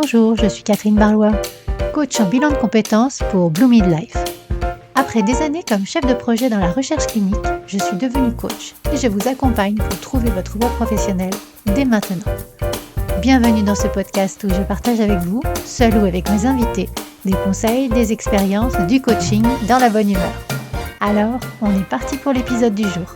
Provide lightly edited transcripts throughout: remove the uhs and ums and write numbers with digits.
Bonjour, je suis Catherine Barlois, coach en bilan de compétences pour Blue Midlife. Après des années comme chef de projet dans la recherche clinique, je suis devenue coach et je vous accompagne pour trouver votre voie professionnelle dès maintenant. Bienvenue dans ce podcast où je partage avec vous, seul ou avec mes invités, des conseils, des expériences, du coaching dans la bonne humeur. Alors, on est parti pour l'épisode du jour.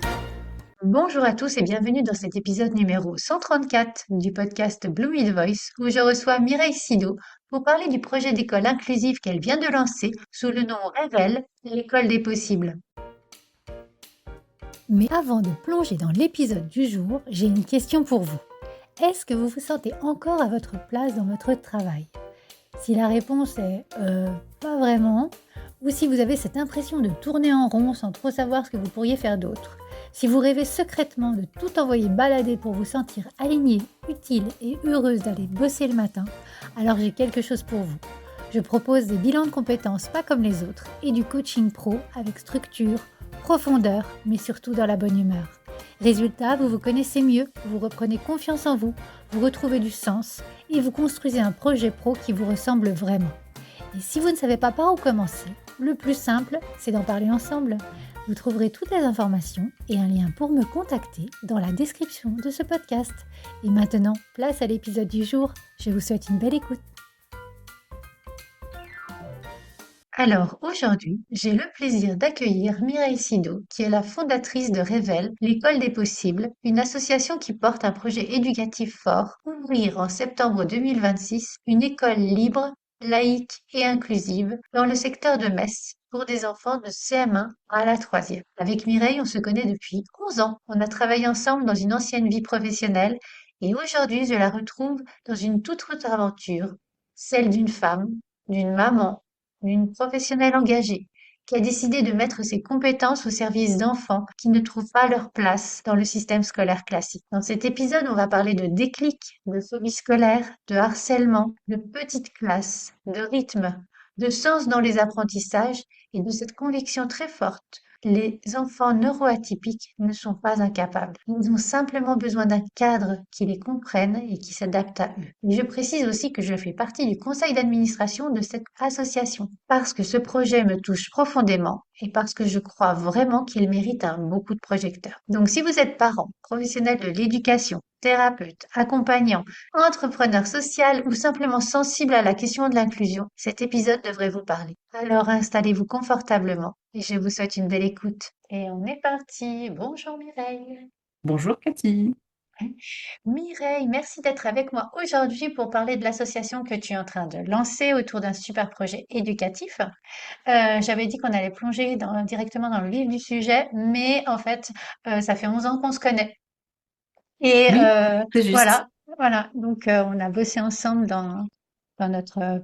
Bonjour à tous et bienvenue dans cet épisode numéro 134 du podcast Blue Mid Voice où je reçois Mireille Sido pour parler du projet d'école inclusive qu'elle vient de lancer sous le nom Révèle, l'école des possibles. Mais avant de plonger dans l'épisode du jour, j'ai une question pour vous. Est-ce que vous vous sentez encore à votre place dans votre travail ? Si la réponse est pas vraiment, ou si vous avez cette impression de tourner en rond sans trop savoir ce que vous pourriez faire d'autre, si vous rêvez secrètement de tout envoyer balader pour vous sentir alignée, utile et heureuse d'aller bosser le matin, alors j'ai quelque chose pour vous. Je propose des bilans de compétences pas comme les autres et du coaching pro avec structure, profondeur, mais surtout dans la bonne humeur. Résultat, vous vous connaissez mieux, vous reprenez confiance en vous, vous retrouvez du sens et vous construisez un projet pro qui vous ressemble vraiment. Et si vous ne savez pas par où commencer, le plus simple, c'est d'en parler ensemble. Vous trouverez toutes les informations et un lien pour me contacter dans la description de ce podcast. Et maintenant, place à l'épisode du jour. Je vous souhaite une belle écoute. Alors aujourd'hui, j'ai le plaisir d'accueillir Mireille Sido, qui est la fondatrice de Révèle, l'école des possibles, une association qui porte un projet éducatif fort, ouvrir en septembre 2026 une école libre, laïque et inclusive dans le secteur de Metz pour des enfants de CM1 à la 3e. Avec Mireille, on se connaît depuis 11 ans. On a travaillé ensemble dans une ancienne vie professionnelle et aujourd'hui, je la retrouve dans une toute autre aventure, celle d'une femme, d'une maman, une professionnelle engagée qui a décidé de mettre ses compétences au service d'enfants qui ne trouvent pas leur place dans le système scolaire classique. Dans cet épisode, on va parler de déclic, de phobie scolaire, de harcèlement, de petites classes, de rythme, de sens dans les apprentissages et de cette conviction très forte. Les enfants neuroatypiques ne sont pas incapables. Ils ont simplement besoin d'un cadre qui les comprenne et qui s'adapte à eux. Et je précise aussi que je fais partie du conseil d'administration de cette association parce que ce projet me touche profondément et parce que je crois vraiment qu'il mérite un beau coup de projecteur. Donc si vous êtes parent, professionnel de l'éducation, thérapeute, accompagnant, entrepreneur social ou simplement sensible à la question de l'inclusion, cet épisode devrait vous parler. Alors installez-vous confortablement et je vous souhaite une belle écoute. Et on est parti. Bonjour Mireille. Bonjour Cathy. Mireille, merci d'être avec moi aujourd'hui pour parler de l'association que tu es en train de lancer autour d'un super projet éducatif. J'avais dit qu'on allait plonger directement dans le vif du sujet, mais en fait, ça fait 11 ans qu'on se connaît. Et Oui, c'est juste. voilà. Donc, on a bossé ensemble dans notre,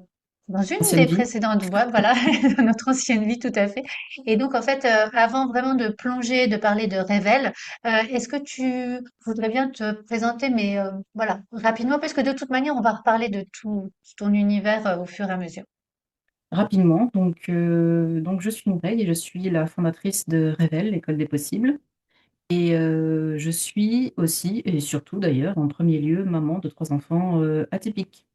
dans une Ancienne des vie. précédentes voies, voilà, dans notre ancienne vie, tout à fait. Et donc, en fait, avant vraiment de plonger, de parler de Révèle, est-ce que tu voudrais bien te présenter, mais voilà, rapidement, parce que de toute manière, on va reparler de tout ton univers au fur et à mesure. Rapidement, donc je suis Mireille et je suis la fondatrice de Révèle, l'école des possibles. Et je suis aussi, et surtout d'ailleurs, en premier lieu, maman de 3 enfants atypiques.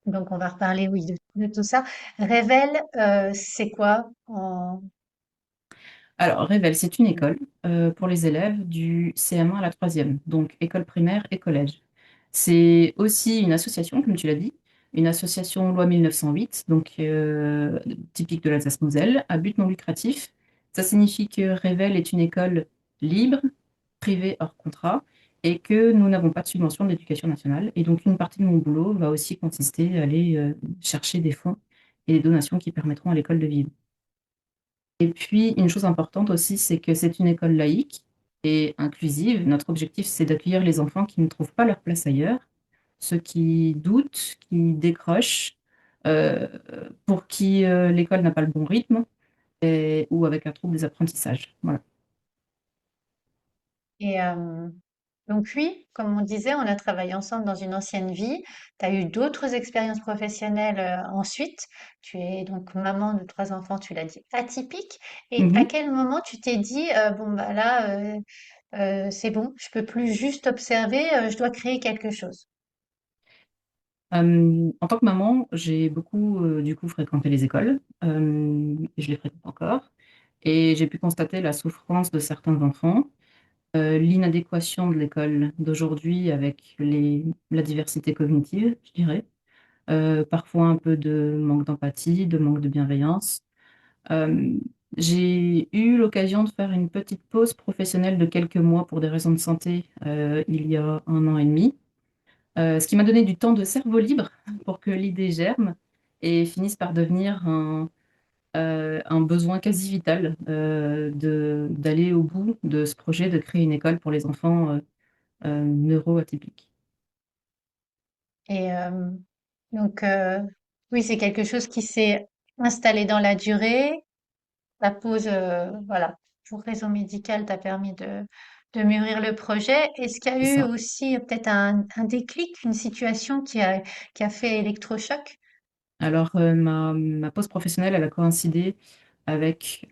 Donc, on va reparler, oui, de tout ça. Révèle, c'est quoi Alors, Révèle, c'est une école pour les élèves du CM1 à la 3e, donc école primaire et collège. C'est aussi une association, comme tu l'as dit, une association loi 1908, donc typique de l'Alsace-Moselle, à but non lucratif. Ça signifie que Révèle est une école libre, privée hors contrat, et que nous n'avons pas de subvention de l'éducation nationale. Et donc, une partie de mon boulot va aussi consister à aller chercher des fonds et des donations qui permettront à l'école de vivre. Et puis, une chose importante aussi, c'est que c'est une école laïque et inclusive. Notre objectif, c'est d'accueillir les enfants qui ne trouvent pas leur place ailleurs, ceux qui doutent, qui décrochent, euh, pour qui l'école n'a pas le bon rythme ou avec un trouble des apprentissages. Voilà. et donc oui, comme on disait, on a travaillé ensemble dans une ancienne vie. Tu as eu d'autres expériences professionnelles ensuite. Tu es donc maman de 3 enfants, tu l'as dit, atypique. Et à Mhm. quel moment tu t'es dit, bon bah là, c'est bon, je peux plus juste observer, je dois créer quelque chose. En tant que maman, j'ai beaucoup, du coup, fréquenté les écoles, et je les fréquente encore, et j'ai pu constater la souffrance de certains enfants, l'inadéquation de l'école d'aujourd'hui avec la diversité cognitive, je dirais, parfois un peu de manque d'empathie, de manque de bienveillance. Euh, j'ai eu l'occasion de faire une petite pause professionnelle de quelques mois pour des raisons de santé, il y a 1 an et demi. Ce qui m'a donné du temps de cerveau libre pour que l'idée germe et finisse par devenir un besoin quasi vital, d'aller au bout de ce projet de créer une école pour les enfants neuroatypiques. Et donc, oui, c'est quelque chose qui s'est installé dans la durée. La pause, voilà, pour raison médicale, t'a permis de mûrir le projet. Est-ce qu'il y a C'est eu ça. aussi peut-être un déclic, une situation qui a fait électrochoc? Alors, ma pause professionnelle, elle a coïncidé avec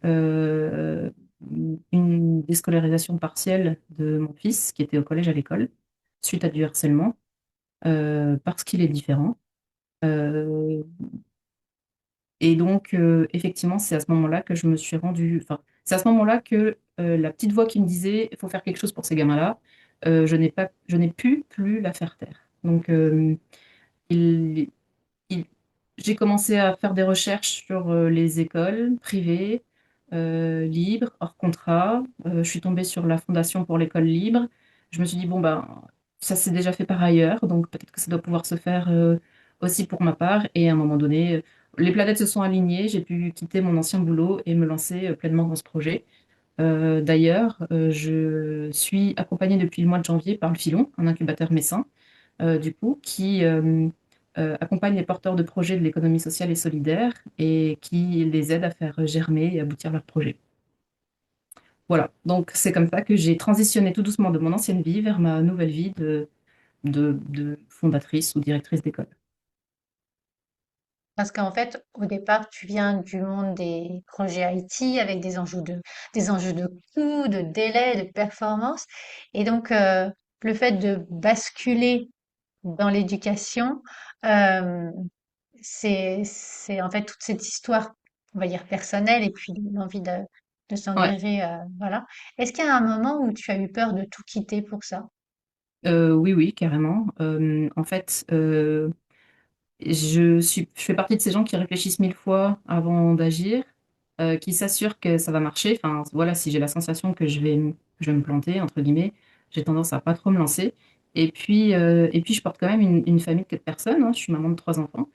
une déscolarisation partielle de mon fils qui était au collège à l'école, suite à du harcèlement, parce qu'il est différent. Euh, Et donc, effectivement, c'est à ce moment-là que je me suis rendue. Enfin, c'est à ce moment-là que la petite voix qui me disait, il faut faire quelque chose pour ces gamins-là, je n'ai pu plus la faire taire. Donc, il, il- j'ai commencé à faire des recherches sur les écoles privées, libres, hors contrat. Je suis tombée sur la Fondation pour l'école libre. Je me suis dit, bon, ben, ça s'est déjà fait par ailleurs, donc peut-être que ça doit pouvoir se faire aussi pour ma part. Et à un moment donné, les planètes se sont alignées. J'ai pu quitter mon ancien boulot et me lancer pleinement dans ce projet. D'ailleurs, je suis accompagnée depuis le mois de janvier par le Filon, un incubateur messin du coup, qui accompagne les porteurs de projets de l'économie sociale et solidaire et qui les aide à faire germer et aboutir leurs projets. Voilà, donc c'est comme ça que j'ai transitionné tout doucement de mon ancienne vie vers ma nouvelle vie de fondatrice ou directrice d'école. Parce qu'en fait, au départ, tu viens du monde des projets IT avec des enjeux de coût, de délai, de performance. Et donc, le fait de basculer dans l'éducation, euh, c'est en fait toute cette histoire, on va dire personnelle, et puis l'envie de Ouais, s'engager, voilà. Est-ce qu'il y a un moment où tu as eu peur de tout quitter pour ça? oui, oui, carrément. En fait, je fais partie de ces gens qui réfléchissent 1000 fois avant d'agir, qui s'assurent que ça va marcher. Enfin, voilà, si j'ai la sensation que je vais me planter, entre guillemets, j'ai tendance à pas trop me lancer. Et puis je porte quand même une famille de 4 personnes, hein. Je suis maman de 3 enfants.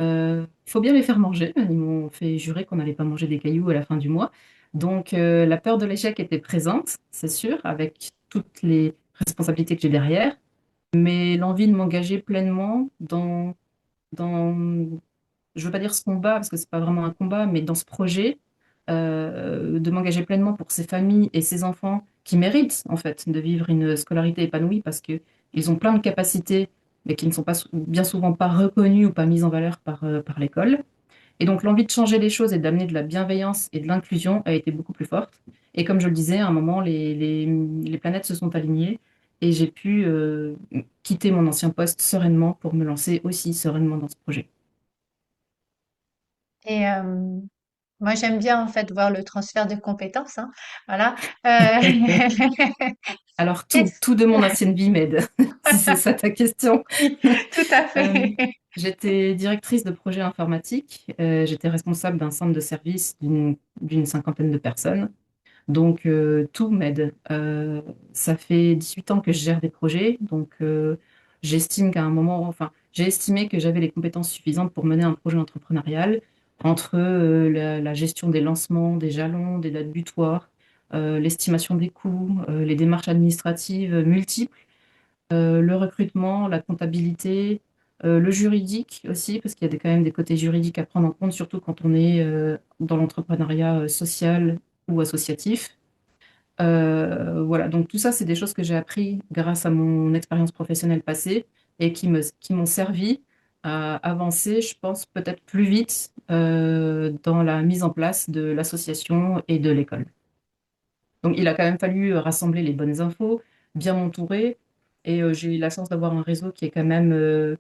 Il faut bien les faire manger. Ils m'ont fait jurer qu'on n'allait pas manger des cailloux à la fin du mois. Donc, la peur de l'échec était présente, c'est sûr, avec toutes les responsabilités que j'ai derrière, mais l'envie de m'engager pleinement dans, je veux pas dire ce combat, parce que c'est pas vraiment un combat, mais dans ce projet, de m'engager pleinement pour ces familles et ces enfants qui méritent, en fait, de vivre une scolarité épanouie parce que ils ont plein de capacités, mais qui ne sont pas, bien souvent pas reconnues ou pas mises en valeur par l'école. Et donc, l'envie de changer les choses et d'amener de la bienveillance et de l'inclusion a été beaucoup plus forte. Et comme je le disais, à un moment, les planètes se sont alignées et j'ai pu quitter mon ancien poste sereinement pour me lancer aussi sereinement dans ce projet. Et moi, j'aime bien en fait voir le transfert de compétences, hein, voilà. Euh, Alors, qu'est-ce- tout de mon ancienne vie m'aide, si c'est ça ta question. Oui, tout à Euh, fait. j'étais directrice de projet informatique. J'étais responsable d'un centre de service d'une cinquantaine de personnes. Donc, tout m'aide. Ça fait 18 ans que je gère des projets. Donc, j'estime qu'à un moment, enfin, j'ai estimé que j'avais les compétences suffisantes pour mener un projet entrepreneurial entre la gestion des lancements, des jalons, des dates butoirs, l'estimation des coûts, les démarches administratives multiples, le recrutement, la comptabilité, le juridique aussi, parce qu'il y a quand même des côtés juridiques à prendre en compte, surtout quand on est dans l'entrepreneuriat social ou associatif. Voilà, donc tout ça, c'est des choses que j'ai appris grâce à mon expérience professionnelle passée et qui m'ont servi à avancer, je pense, peut-être plus vite dans la mise en place de l'association et de l'école. Donc il a quand même fallu rassembler les bonnes infos, bien m'entourer, et j'ai eu la chance d'avoir un réseau qui est quand même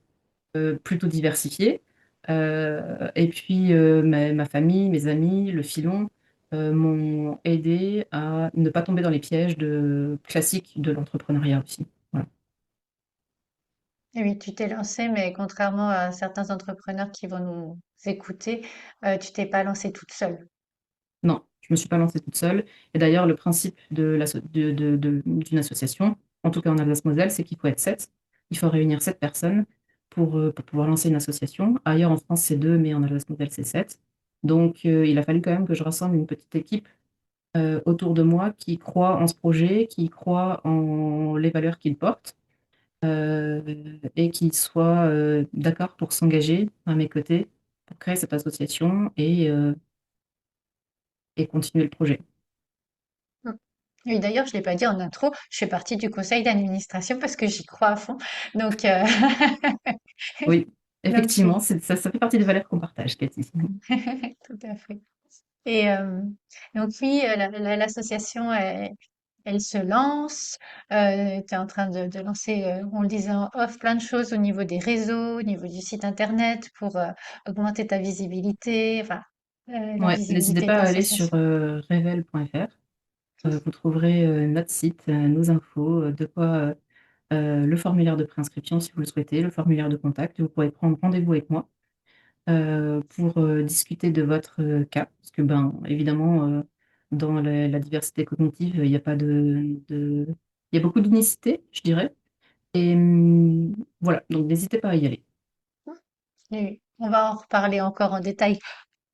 plutôt diversifiée. Et puis, ma famille, mes amis, le filon, m'ont aidé à ne pas tomber dans les pièges classiques de l'entrepreneuriat aussi. Voilà. Et oui, tu t'es lancée, mais contrairement à certains entrepreneurs qui vont nous écouter, tu t'es pas lancée toute seule. Non, je me suis pas lancée toute seule. Et d'ailleurs, le principe d'une association, en tout cas en Alsace-Moselle, c'est qu'il faut être sept. Il faut réunir sept personnes pour pouvoir lancer une association. Ailleurs en France, c'est deux, mais en Alsace-Moselle, c'est sept. Donc, il a fallu quand même que je rassemble une petite équipe autour de moi qui croit en ce projet, qui croit en les valeurs qu'il porte euh, et qui soit d'accord pour s'engager à mes côtés pour créer cette association et continuer le projet. Mm. Oui, d'ailleurs, je l'ai pas dit en intro, je fais partie du conseil d'administration parce que j'y crois à fond. Donc, Oui, donc je effectivement, ça fait partie des valeurs qu'on partage, Cathy. tout à fait. Et donc oui, l'association, elle se lance. Tu es en train de lancer, on le disait en off, plein de choses au niveau des réseaux, au niveau du site internet pour augmenter ta visibilité, enfin, la Ouais, n'hésitez visibilité de pas à aller sur l'association. revel.fr. Vous trouverez notre site, nos infos, le formulaire de préinscription si vous le souhaitez, le formulaire de contact. Vous pourrez prendre rendez-vous avec moi pour discuter de votre cas. Parce que, ben, évidemment, dans la diversité cognitive, il y a pas il y a beaucoup d'unicité, je dirais. Et voilà, donc n'hésitez pas à y aller. Oui, on va en reparler encore en détail.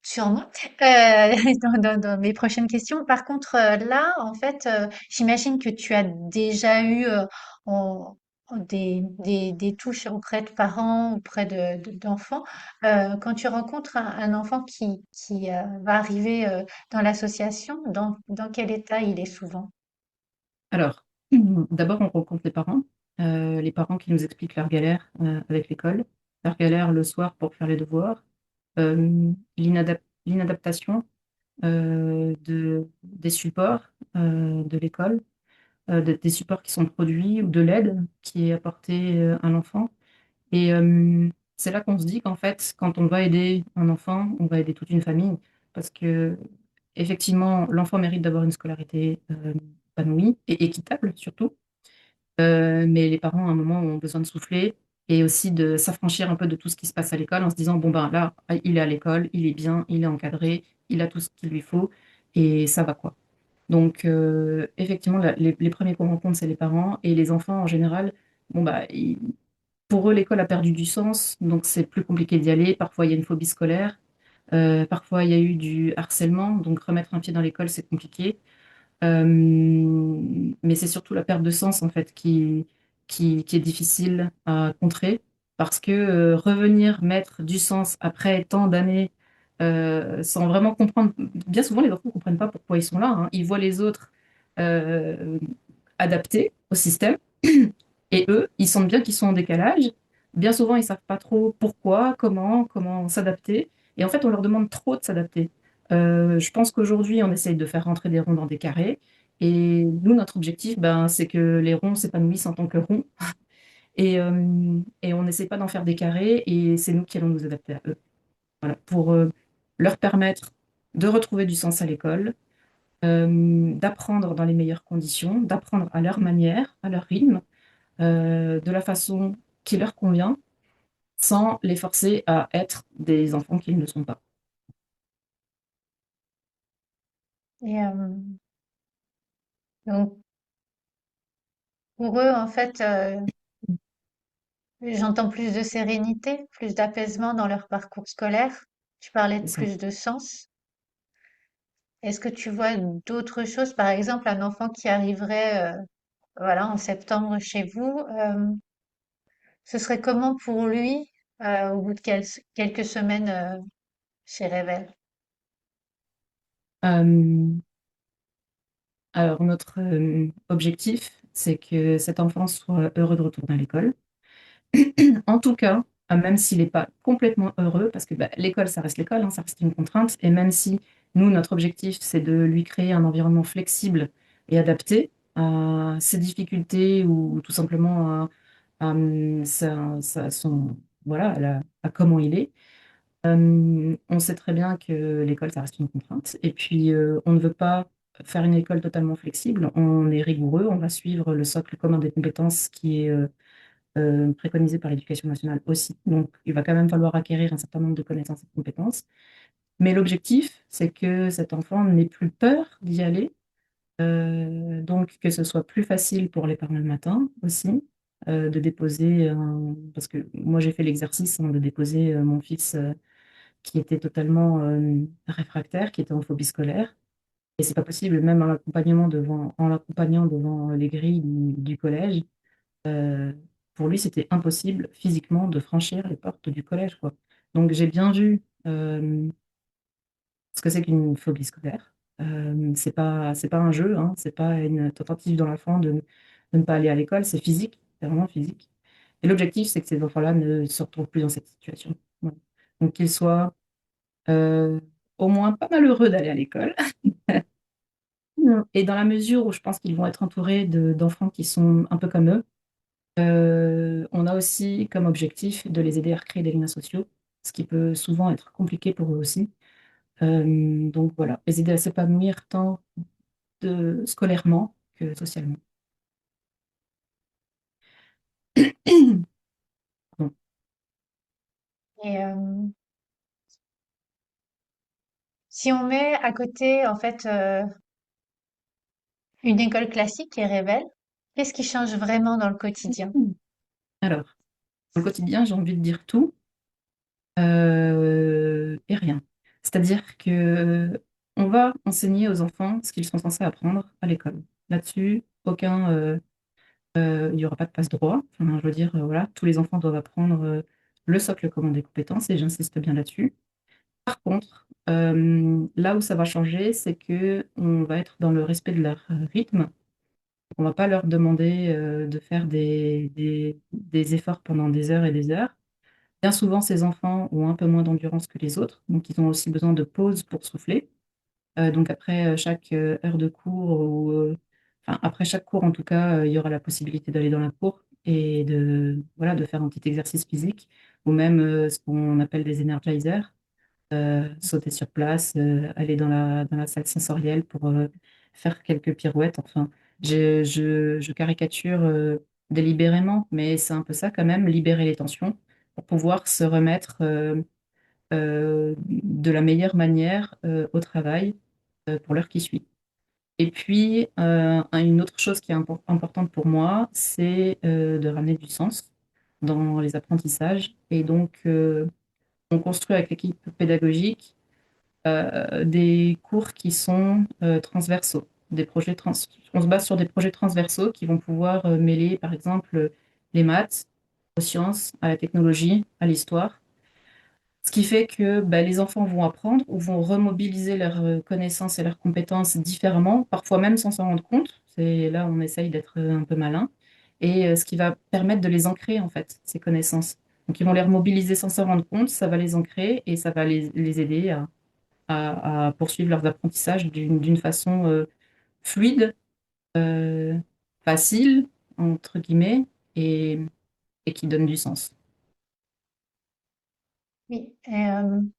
Sûrement, dans mes prochaines questions. Par contre, là, en fait, j'imagine que tu as déjà eu en- des touches auprès de parents, auprès d'enfants. Quand tu rencontres un enfant qui va arriver dans l'association, dans quel état il est souvent? Alors, d'abord, on rencontre les parents qui nous expliquent leurs galères avec l'école, leurs galères le soir pour faire les devoirs, l'inadaptation des supports de l'école, des supports qui sont produits ou de l'aide qui est apportée à l'enfant. Et c'est là qu'on se dit qu'en fait, quand on va aider un enfant, on va aider toute une famille, parce que effectivement, l'enfant mérite d'avoir une scolarité épanouie et équitable surtout. Mais les parents, à un moment, ont besoin de souffler et aussi de s'affranchir un peu de tout ce qui se passe à l'école en se disant, bon ben là, il est à l'école, il est bien, il est encadré, il a tout ce qu'il lui faut et ça va quoi. Donc, effectivement, les premiers qu'on rencontre, c'est les parents et les enfants en général. Bon, bah, pour eux, l'école a perdu du sens, donc c'est plus compliqué d'y aller. Parfois, il y a une phobie scolaire. Parfois, il y a eu du harcèlement, donc remettre un pied dans l'école, c'est compliqué. Mais c'est surtout la perte de sens, en fait, qui est difficile à contrer, parce que revenir mettre du sens après tant d'années, sans vraiment comprendre, bien souvent, les enfants ne comprennent pas pourquoi ils sont là, hein. Ils voient les autres euh, adaptés au système. Et eux, ils sentent bien qu'ils sont en décalage. Bien souvent, ils savent pas trop pourquoi, comment s'adapter. Et en fait, on leur demande trop de s'adapter. Je pense qu'aujourd'hui, on essaye de faire rentrer des ronds dans des carrés. Et nous, notre objectif, ben, c'est que les ronds s'épanouissent en tant que ronds. Et on n'essaie pas d'en faire des carrés. Et c'est nous qui allons nous adapter à eux. Voilà, pour leur permettre de retrouver du sens à l'école, d'apprendre dans les meilleures conditions, d'apprendre à leur manière, à leur rythme de la façon qui leur convient, sans les forcer à être des enfants qu'ils ne sont pas. Et donc, pour eux, en fait, j'entends plus de sérénité, plus d'apaisement dans leur parcours scolaire. Tu parlais de C'est ça. plus de sens. Est-ce que tu vois d'autres choses, par exemple, un enfant qui arriverait, voilà, en septembre chez vous, ce serait comment pour lui, au bout de quelques semaines, chez Revel? Euh, alors, notre objectif, c'est que cet enfant soit heureux de retourner à l'école. En tout cas, même s'il n'est pas complètement heureux, parce que bah, l'école, ça reste l'école, hein, ça reste une contrainte, et même si nous, notre objectif, c'est de lui créer un environnement flexible et adapté à ses difficultés ou tout simplement à son voilà, à comment il est. On sait très bien que l'école, ça reste une contrainte. Et puis, on ne veut pas faire une école totalement flexible. On est rigoureux, on va suivre le socle commun des compétences qui est préconisé par l'éducation nationale aussi. Donc, il va quand même falloir acquérir un certain nombre de connaissances et de compétences. Mais l'objectif, c'est que cet enfant n'ait plus peur d'y aller, donc que ce soit plus facile pour les parents le matin aussi, de déposer, parce que moi j'ai fait l'exercice de déposer mon fils qui était totalement réfractaire, qui était en phobie scolaire. Et c'est pas possible, même en l'accompagnant devant les grilles du collège, euh, pour lui c'était impossible physiquement de franchir les portes du collège, quoi. Donc j'ai bien vu ce que c'est qu'une phobie scolaire. C'est pas un jeu, hein, c'est pas une tentative dans l'enfant de ne pas aller à l'école, c'est physique, c'est vraiment physique. Et l'objectif, c'est que ces enfants-là ne se retrouvent plus dans cette situation. Voilà. Donc qu'ils soient euh, au moins pas malheureux d'aller à l'école. Et dans la mesure où je pense qu'ils vont être entourés d'enfants qui sont un peu comme eux, on a aussi comme objectif de les aider à recréer des liens sociaux, ce qui peut souvent être compliqué pour eux aussi. Donc voilà, les aider à s'épanouir tant scolairement que socialement. Bon. Et si on met à côté, en fait, une école classique et révèle, qu'est-ce qui change vraiment dans le quotidien? Alors, dans le quotidien, j'ai envie de dire tout et rien. C'est-à-dire que on va enseigner aux enfants ce qu'ils sont censés apprendre à l'école. Là-dessus, il n'y aura pas de passe-droit. Enfin, je veux dire, voilà, tous les enfants doivent apprendre le socle commun des compétences et j'insiste bien là-dessus. Par contre, là où ça va changer, c'est que on va être dans le respect de leur rythme. On va pas leur demander de faire des efforts pendant des heures et des heures. Bien souvent, ces enfants ont un peu moins d'endurance que les autres, donc ils ont aussi besoin de pauses pour souffler. Donc après chaque heure de cours, enfin après chaque cours en tout cas, il y aura la possibilité d'aller dans la cour et voilà, de faire un petit exercice physique, ou même ce qu'on appelle des energizers, sauter sur place, aller dans la salle sensorielle pour faire quelques pirouettes. Enfin, je caricature délibérément, mais c'est un peu ça quand même, libérer les tensions pour pouvoir se remettre de la meilleure manière au travail pour l'heure qui suit. Et puis, une autre chose qui est importante pour moi, c'est de ramener du sens dans les apprentissages. Et donc, on construit avec l'équipe pédagogique des cours qui sont transversaux, on se base sur des projets transversaux qui vont pouvoir mêler, par exemple, les maths aux sciences, à la technologie, à l'histoire. Ce qui fait que bah, les enfants vont apprendre ou vont remobiliser leurs connaissances et leurs compétences différemment, parfois même sans s'en rendre compte. C'est là où on essaye d'être un peu malin. Et ce qui va permettre de les ancrer, en fait, ces connaissances. Donc, ils vont les remobiliser sans s'en rendre compte, ça va les ancrer et ça va les aider à poursuivre leurs apprentissages d'une façon fluide, euh, facile, entre guillemets, et, et qui donne du sens. Oui, et il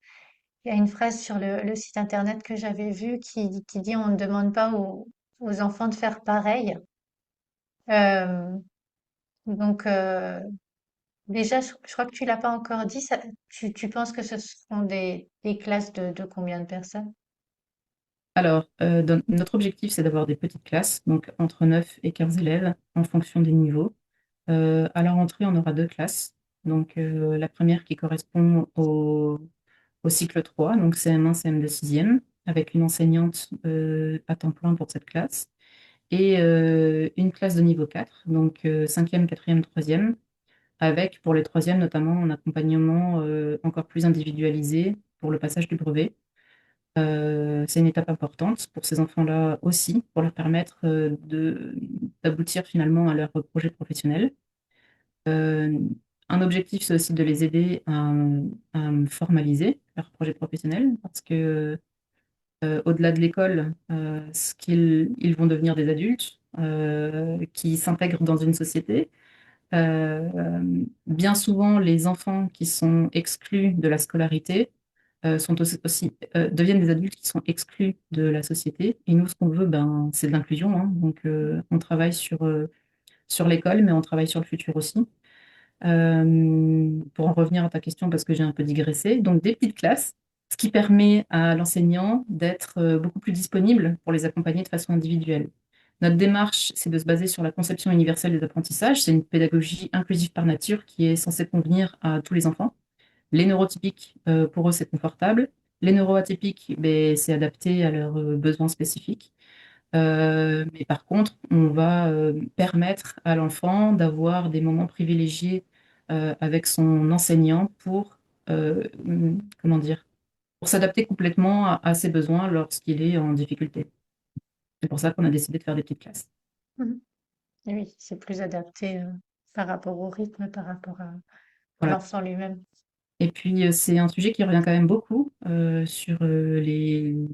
y a une phrase sur le site internet que j'avais vu qui dit on ne demande pas aux enfants de faire pareil. Euh, donc, déjà, je crois que tu l'as pas encore dit, tu penses que ce seront des classes de combien de personnes? Alors, notre objectif, c'est d'avoir des petites classes, donc entre 9 et 15 élèves, en fonction des niveaux. À la rentrée, on aura deux classes. Donc, la première qui correspond au cycle 3, donc CM1, CM2, 6e, avec une enseignante à temps plein pour cette classe, et une classe de niveau 4, donc 5e, 4e, 3e, avec pour les troisièmes notamment un accompagnement encore plus individualisé pour le passage du brevet. C'est une étape importante pour ces enfants-là aussi, pour leur permettre d'aboutir finalement à leur projet professionnel. Euh, un objectif, c'est aussi de les aider à formaliser leur projet professionnel, parce que au-delà de l'école, ils vont devenir des adultes qui s'intègrent dans une société. Bien souvent, les enfants qui sont exclus de la scolarité sont deviennent des adultes qui sont exclus de la société. Et nous, ce qu'on veut, ben, c'est de l'inclusion, hein. Donc, on travaille sur l'école, mais on travaille sur le futur aussi. Pour en revenir à ta question, parce que j'ai un peu digressé, donc des petites classes, ce qui permet à l'enseignant d'être beaucoup plus disponible pour les accompagner de façon individuelle. Notre démarche, c'est de se baser sur la conception universelle des apprentissages. C'est une pédagogie inclusive par nature qui est censée convenir à tous les enfants. Les neurotypiques, pour eux, c'est confortable. Les neuroatypiques, ben, c'est adapté à leurs besoins spécifiques. Mais par contre, on va permettre à l'enfant d'avoir des moments privilégiés avec son enseignant pour, comment dire, pour s'adapter complètement à ses besoins lorsqu'il est en difficulté. C'est pour ça qu'on a décidé de faire des petites classes. Mhm. Oui, c'est plus adapté par rapport au rythme, par rapport à Voilà. l'enfant lui-même. Et puis, c'est un sujet qui revient quand même beaucoup sur les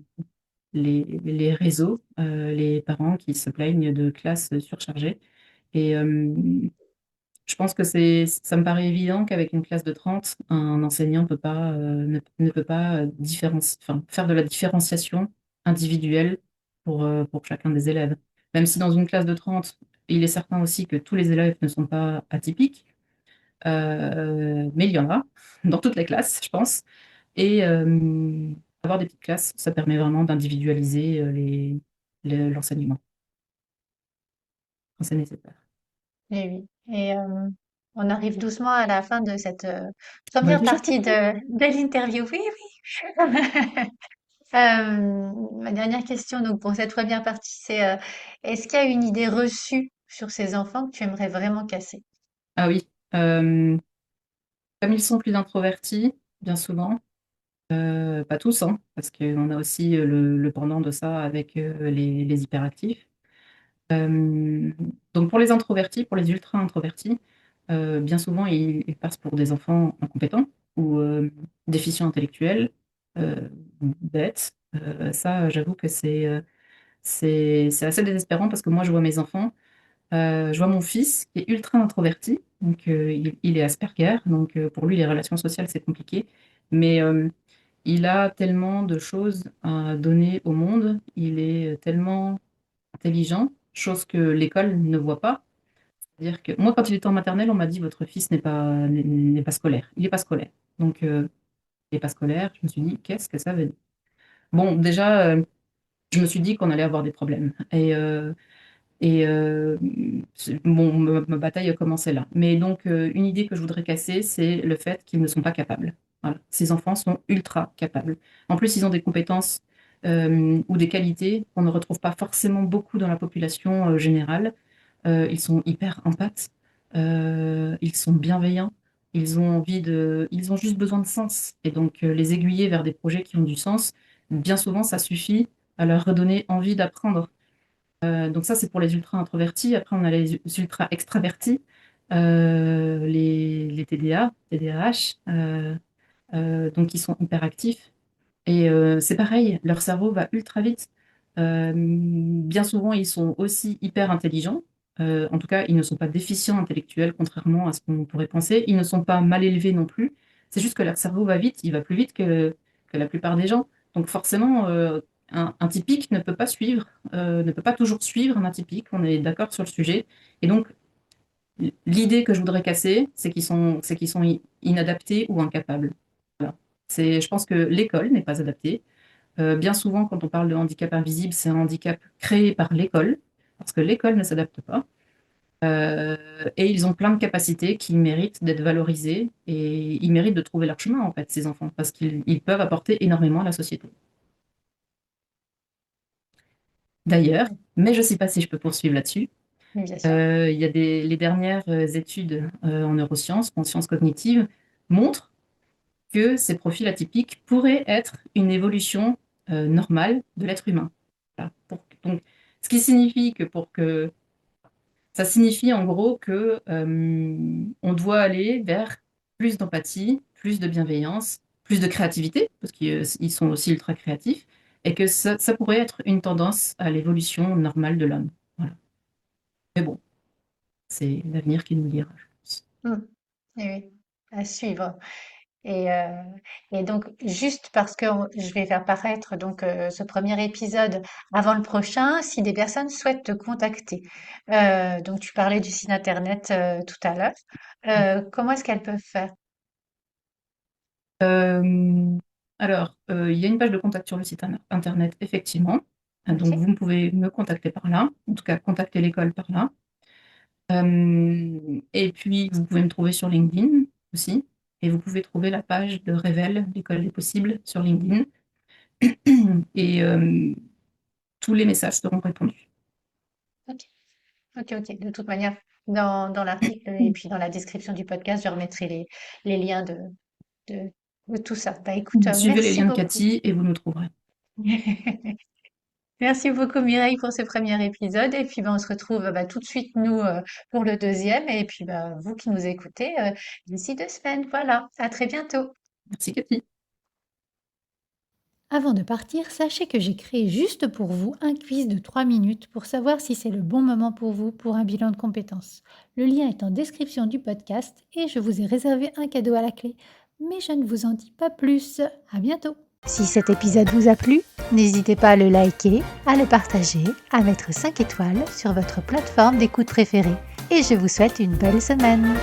réseaux, les parents qui se plaignent de classes surchargées. Et je pense que ça me paraît évident qu'avec une classe de 30, un enseignant ne peut pas enfin, faire de la différenciation individuelle pour chacun des élèves. Même si dans une classe de 30, il est certain aussi que tous les élèves ne sont pas atypiques, mais il y en a dans toutes les classes, je pense. Et avoir des petites classes, ça permet vraiment d'individualiser l'enseignement quand c'est nécessaire. Et oui. Et on arrive doucement à la fin de cette Bah, première déjà partie presque. de l'interview. Oui, oui. Ma dernière question, donc pour cette première partie, c'est est-ce qu'il y a une idée reçue sur ces enfants que tu aimerais vraiment casser? Ah oui. Comme ils sont plus introvertis, bien souvent, pas tous, hein, parce qu'on a aussi le pendant de ça avec les hyperactifs. Euh, donc pour les introvertis, pour les ultra-introvertis, bien souvent ils passent pour des enfants incompétents ou déficients intellectuels, bêtes. Ça, j'avoue que c'est assez désespérant parce que moi je vois mes enfants, je vois mon fils qui est ultra introverti, donc il est Asperger, donc pour lui les relations sociales c'est compliqué, mais il a tellement de choses à donner au monde, il est tellement intelligent, chose que l'école ne voit pas. C'est-à-dire que moi, quand il était en maternelle, on m'a dit votre fils n'est pas scolaire. Il n'est pas scolaire. Donc, il n'est pas scolaire. Je me suis dit, qu'est-ce que ça veut dire? Bon, déjà, je me suis dit qu'on allait avoir des problèmes. Et bon, ma bataille a commencé là. Mais donc, une idée que je voudrais casser, c'est le fait qu'ils ne sont pas capables. Voilà. Ces enfants sont ultra capables. En plus, ils ont des compétences ou des qualités qu'on ne retrouve pas forcément beaucoup dans la population générale. Ils sont hyper empathes, ils sont bienveillants, ils ont juste besoin de sens. Et donc, les aiguiller vers des projets qui ont du sens, bien souvent, ça suffit à leur redonner envie d'apprendre. Donc ça, c'est pour les ultra introvertis. Après, on a les ultra extravertis, les TDA, TDAH, donc ils sont hyperactifs. Et c'est pareil, leur cerveau va ultra vite. Bien souvent, ils sont aussi hyper intelligents. En tout cas, ils ne sont pas déficients intellectuels, contrairement à ce qu'on pourrait penser. Ils ne sont pas mal élevés non plus. C'est juste que leur cerveau va vite, il va plus vite que la plupart des gens. Donc forcément, un typique ne peut pas suivre, ne peut pas toujours suivre un atypique. On est d'accord sur le sujet. Et donc, l'idée que je voudrais casser, c'est qu'ils sont inadaptés ou incapables. Voilà. Je pense que l'école n'est pas adaptée. Bien souvent, quand on parle de handicap invisible, c'est un handicap créé par l'école, parce que l'école ne s'adapte pas. Et ils ont plein de capacités qui méritent d'être valorisées et ils méritent de trouver leur chemin, en fait, ces enfants, parce qu'ils peuvent apporter énormément à la société. D'ailleurs, mais je ne sais pas si je peux poursuivre là-dessus, Oui, bien sûr. il y a les dernières études en neurosciences, en sciences cognitives, montrent que ces profils atypiques pourraient être une évolution normale de l'être humain. Voilà. Donc, ce qui signifie que ça signifie en gros que on doit aller vers plus d'empathie, plus de bienveillance, plus de créativité, parce qu'ils sont aussi ultra créatifs, et que ça pourrait être une tendance à l'évolution normale de l'homme. Voilà. Mais bon, c'est l'avenir qui nous le dira, je pense. Mmh. Eh oui, à suivre. Et, euh, et donc, juste parce que je vais faire paraître donc ce premier épisode avant le prochain, si des personnes souhaitent te contacter, donc tu parlais du site internet tout à l'heure, comment est-ce qu'elles peuvent faire? Euh, alors, il y a une page de contact sur le site internet, effectivement. Donc, Ok, vous pouvez me contacter par là, en tout cas, contacter l'école par là. Et puis, vous pouvez me trouver sur LinkedIn aussi. Et vous pouvez trouver la page de Révèle, l'école des possibles, sur LinkedIn. Et tous les messages seront répondus. ok, ok. De toute manière, dans l'article et puis dans la description du podcast, je remettrai les liens de, de tout ça. Bah écoute, Suivez les merci liens de beaucoup. Cathy et vous nous trouverez. Merci beaucoup Mireille pour ce premier épisode et puis on se retrouve tout de suite nous pour le deuxième et puis vous qui nous écoutez d'ici 2 semaines. Voilà, à très bientôt. Merci, Cathy. Avant de partir, sachez que j'ai créé juste pour vous un quiz de 3 minutes pour savoir si c'est le bon moment pour vous pour un bilan de compétences. Le lien est en description du podcast et je vous ai réservé un cadeau à la clé. Mais je ne vous en dis pas plus. À bientôt! Si cet épisode vous a plu, n'hésitez pas à le liker, à le partager, à mettre 5 étoiles sur votre plateforme d'écoute préférée. Et je vous souhaite une belle semaine.